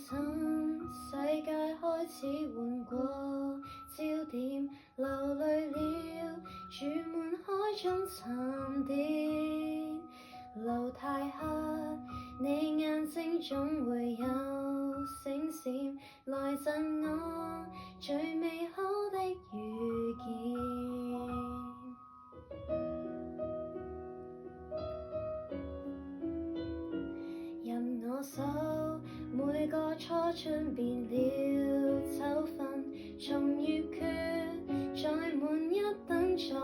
心，世界開始換過焦點，流淚了，注滿海中沉澱。路太黑，你眼睛總會有星閃，來贈我最美好的遇見。任我數每個初春變了秋分，從月缺再滿一等再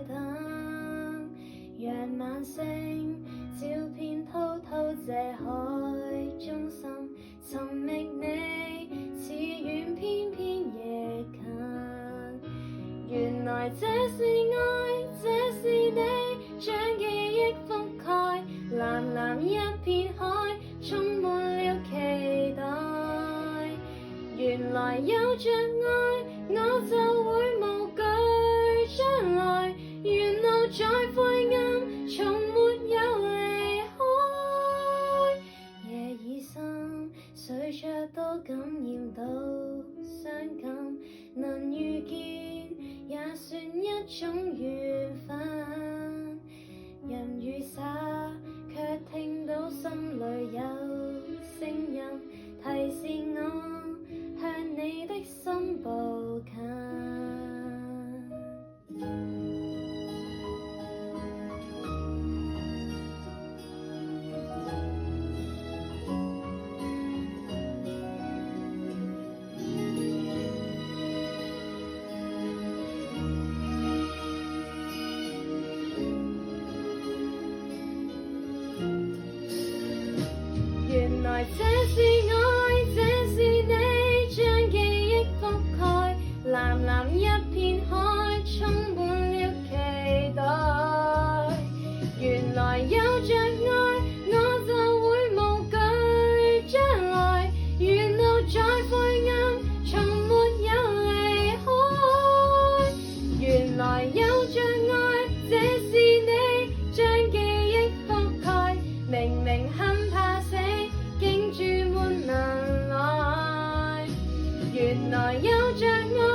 等，讓晚星照遍滔滔這海中心，尋覓你似遠偏偏亦近。原來這是愛，這是你，將記憶覆蓋，藍藍一片海，充滿了期待。原來有着愛，我就會無懼將來，沿路再灰暗，從沒有離開。夜已深，睡着都感染到傷感，能遇見也算一種緣分。人雨灑，卻聽到心裏有聲音，提示我向你的心步近。原來這是愛，這是你，將記憶覆蓋，藍藍一片海，充滿了期待。原來有着愛，我就會無懼將來，沿路再灰暗，從沒有離開。原來有着愛，這是你，將記憶覆蓋，明明很怕死，竟注滿能耐。原來有着愛，